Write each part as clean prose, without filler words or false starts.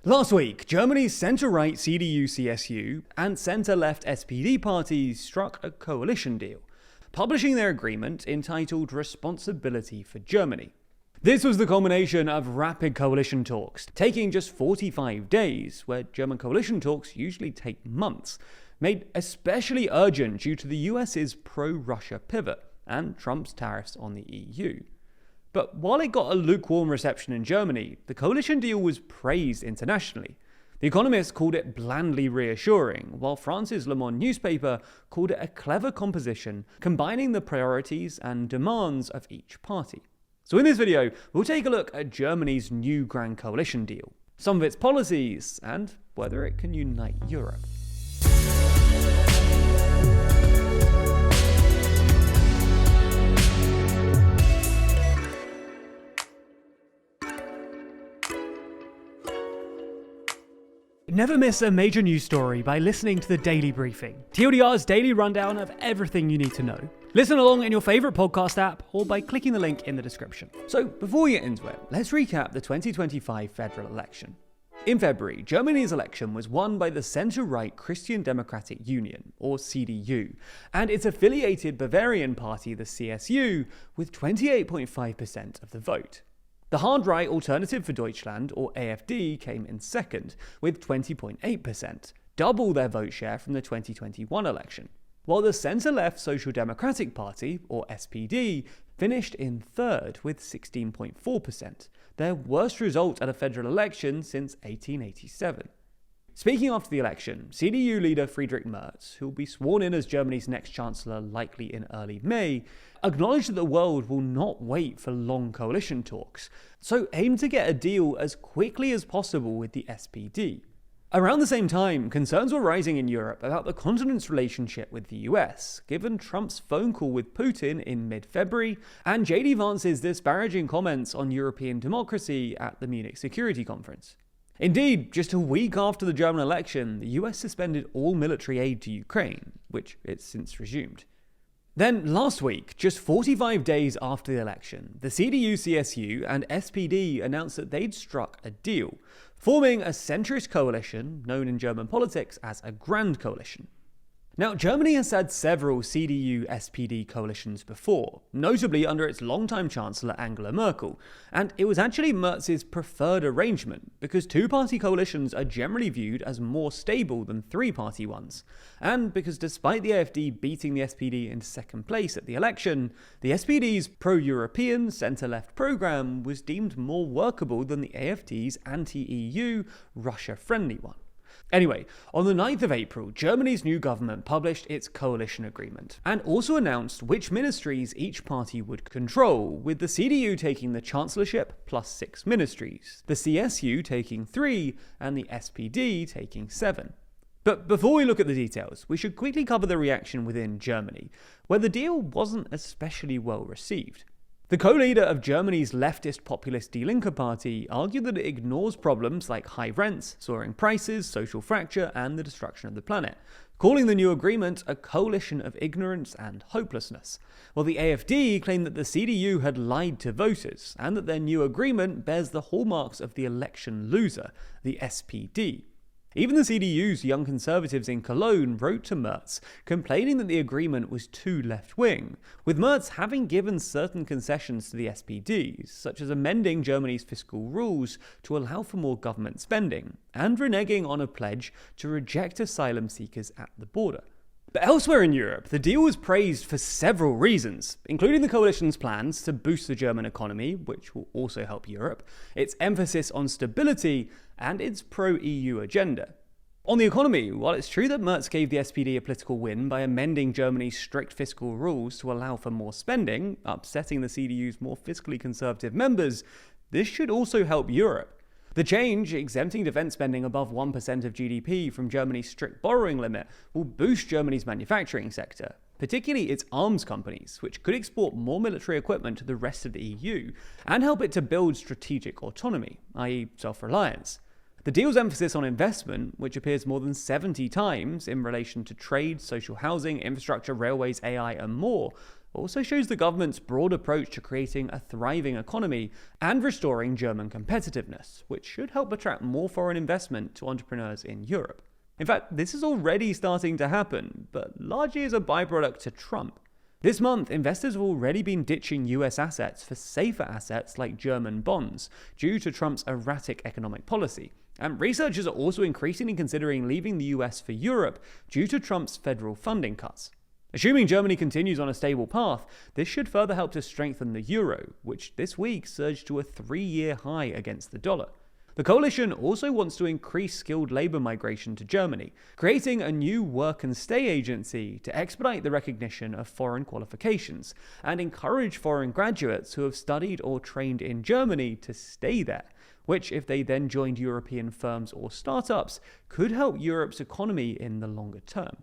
Last week, Germany's centre-right CDU-CSU and centre-left SPD parties struck a coalition deal, publishing their agreement entitled Responsibility for Germany. This was the culmination of rapid coalition talks, taking just 45 days, where German coalition talks usually take months, made especially urgent due to the US's pro-Russia pivot and Trump's tariffs on the EU. But while it got a lukewarm reception in Germany, the coalition deal was praised internationally. The Economist called it blandly reassuring, while France's Le Monde newspaper called it a clever composition combining the priorities and demands of each party. So in this video, we'll take a look at Germany's new Grand Coalition deal, some of its policies, and whether it can unite Europe. Never miss a major news story by listening to the Daily Briefing, TLDR's daily rundown of everything you need to know. Listen along in your favourite podcast app or by clicking the link in the description. So before we get into it, let's recap the 2025 federal election. In February, Germany's election was won by the centre-right Christian Democratic Union, or CDU, and its affiliated Bavarian party, the CSU, with 28.5% of the vote. The hard-right Alternative for Deutschland, or AfD, came in second, with 20.8%, double their vote share from the 2021 election, while the centre-left Social Democratic Party, or SPD, finished in third with 16.4%, their worst result at a federal election since 1887. Speaking after the election, CDU leader Friedrich Merz, who will be sworn in as Germany's next chancellor likely in early May, acknowledged that the world will not wait for long coalition talks, so aimed to get a deal as quickly as possible with the SPD. Around the same time, concerns were rising in Europe about the continent's relationship with the US, given Trump's phone call with Putin in mid-February and JD Vance's disparaging comments on European democracy at the Munich Security Conference. Indeed, just a week after the German election, the US suspended all military aid to Ukraine, which it's since resumed. Then last week, just 45 days after the election, the CDU-CSU and SPD announced that they'd struck a deal, forming a centrist coalition known in German politics as a Grand Coalition. Now, Germany has had several CDU-SPD coalitions before, notably under its longtime Chancellor Angela Merkel, and it was actually Merz's preferred arrangement because two-party coalitions are generally viewed as more stable than three-party ones, and because despite the AfD beating the SPD into second place at the election, the SPD's pro-European centre-left programme was deemed more workable than the AfD's anti-EU, Russia-friendly one. Anyway, on the 9th of April, Germany's new government published its coalition agreement and also announced which ministries each party would control, with the CDU taking the chancellorship plus 6 ministries, the CSU taking 3, and the SPD taking 7. But before we look at the details, we should quickly cover the reaction within Germany, where the deal wasn't especially well received. The co-leader of Germany's leftist populist Die Linke party argued that it ignores problems like high rents, soaring prices, social fracture, and the destruction of the planet, calling the new agreement a coalition of ignorance and hopelessness, while the AfD claimed that the CDU had lied to voters, and that their new agreement bears the hallmarks of the election loser, the SPD. Even the CDU's Young Conservatives in Cologne wrote to Merz, complaining that the agreement was too left-wing, with Merz having given certain concessions to the SPD, such as amending Germany's fiscal rules to allow for more government spending, and reneging on a pledge to reject asylum seekers at the border. But elsewhere in Europe, the deal was praised for several reasons, including the coalition's plans to boost the German economy, which will also help Europe, its emphasis on stability, and its pro-EU agenda. On the economy, while it's true that Merz gave the SPD a political win by amending Germany's strict fiscal rules to allow for more spending, upsetting the CDU's more fiscally conservative members, this should also help Europe. The change, exempting defence spending above 1% of GDP from Germany's strict borrowing limit, will boost Germany's manufacturing sector, particularly its arms companies, which could export more military equipment to the rest of the EU, and help it to build strategic autonomy, i.e. self-reliance. The deal's emphasis on investment, which appears more than 70 times in relation to trade, social housing, infrastructure, railways, AI, and more, also shows the government's broad approach to creating a thriving economy and restoring German competitiveness, which should help attract more foreign investment to entrepreneurs in Europe. In fact, this is already starting to happen, but largely as a byproduct to Trump. This month, investors have already been ditching US assets for safer assets like German bonds, due to Trump's erratic economic policy. And researchers are also increasingly considering leaving the US for Europe due to Trump's federal funding cuts. Assuming Germany continues on a stable path, this should further help to strengthen the euro, which this week surged to a 3-year high against the dollar. The coalition also wants to increase skilled labour migration to Germany, creating a new work and stay agency to expedite the recognition of foreign qualifications and encourage foreign graduates who have studied or trained in Germany to stay there, which, if they then joined European firms or startups, could help Europe's economy in the longer term.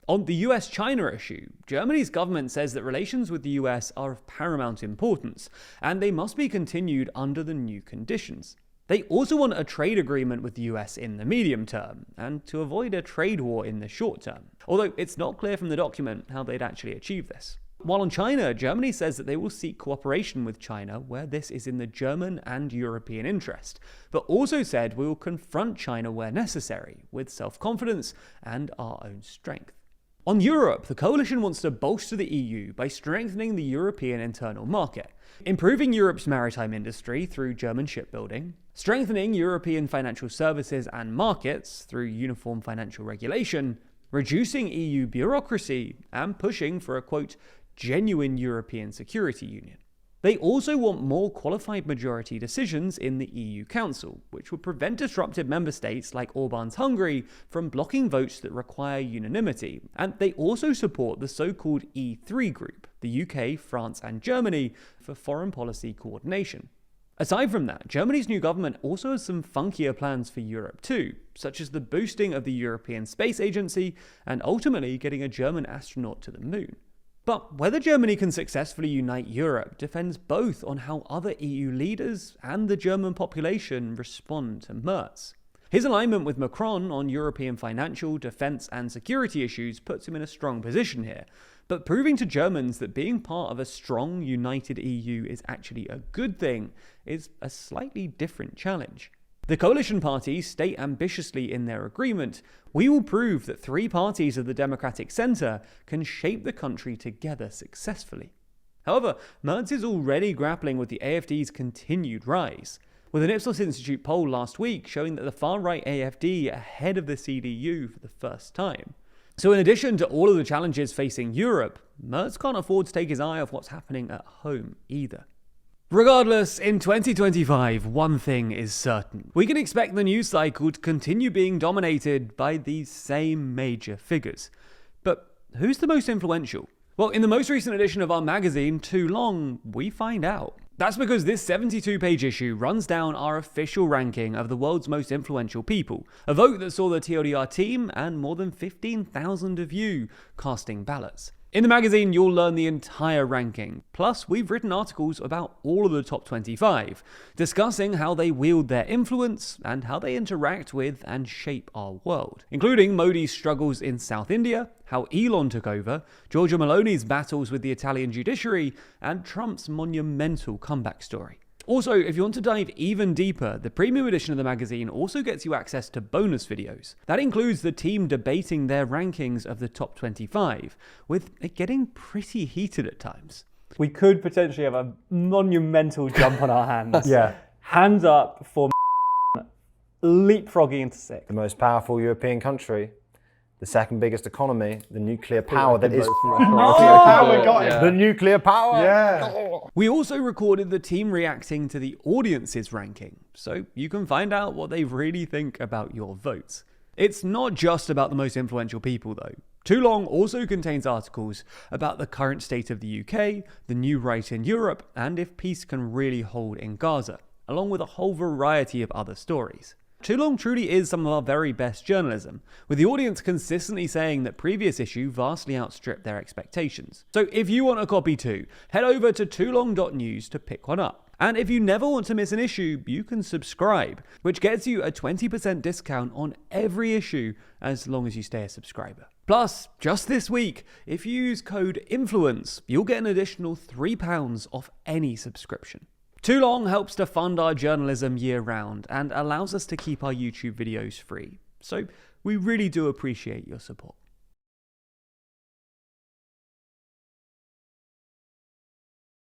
On the US-China issue, Germany's government says that relations with the US are of paramount importance, and they must be continued under the new conditions. They also want a trade agreement with the US in the medium term, and to avoid a trade war in the short term, although it's not clear from the document how they'd actually achieve this. While on China, Germany says that they will seek cooperation with China where this is in the German and European interest, but also said we will confront China where necessary, with self-confidence and our own strength. On Europe, the coalition wants to bolster the EU by strengthening the European internal market, improving Europe's maritime industry through German shipbuilding, strengthening European financial services and markets through uniform financial regulation, reducing EU bureaucracy, and pushing for a, quote, genuine European security union. They also want more qualified majority decisions in the EU Council, which would prevent disruptive member states like Orban's Hungary from blocking votes that require unanimity, and they also support the so-called E3 group, the UK, France and Germany, for foreign policy coordination. Aside from that, Germany's new government also has some funkier plans for Europe too, such as the boosting of the European Space Agency and ultimately getting a German astronaut to the moon. But whether Germany can successfully unite Europe depends both on how other EU leaders and the German population respond to Merz. His alignment with Macron on European financial, defence and security issues puts him in a strong position here, but proving to Germans that being part of a strong, united EU is actually a good thing is a slightly different challenge. The coalition parties state ambitiously in their agreement, "We will prove that 3 parties of the democratic centre can shape the country together successfully." However, Merz is already grappling with the AfD's continued rise, with an Ipsos Institute poll last week showing that the far-right AfD ahead of the CDU for the first time. So in addition to all of the challenges facing Europe, Merz can't afford to take his eye off what's happening at home either. Regardless, in 2025, one thing is certain. We can expect the news cycle to continue being dominated by these same major figures. But who's the most influential? Well, in the most recent edition of our magazine, Too Long, we find out. That's because this 72-page issue runs down our official ranking of the world's most influential people, a vote that saw the TLDR team and more than 15,000 of you casting ballots. In the magazine, you'll learn the entire ranking. Plus, we've written articles about all of the top 25, discussing how they wield their influence and how they interact with and shape our world, including Modi's struggles in South India, how Elon took over, Giorgia Meloni's battles with the Italian judiciary, and Trump's monumental comeback story. Also, if you want to dive even deeper, the premium edition of the magazine also gets you access to bonus videos. That includes the team debating their rankings of the top 25, with it getting pretty heated at times. We could potentially have a monumental jump on our hands. Yeah. Hands up for leapfrogging into 6th. The most powerful European country, the second biggest economy, the nuclear power that is... The nuclear power! Yeah. We also recorded the team reacting to the audience's ranking, so you can find out what they really think about your votes. It's not just about the most influential people though. Too Long also contains articles about the current state of the UK, the new right in Europe, and if peace can really hold in Gaza, along with a whole variety of other stories. Too Long truly is some of our very best journalism, with the audience consistently saying that previous issue vastly outstripped their expectations. So if you want a copy too, head over to toolong.news to pick one up. And if you never want to miss an issue, you can subscribe, which gets you a 20% discount on every issue as long as you stay a subscriber. Plus, just this week, if you use code INFLUENCE, you'll get an additional £3 off any subscription. Too Long helps to fund our journalism year round and allows us to keep our YouTube videos free. So we really do appreciate your support.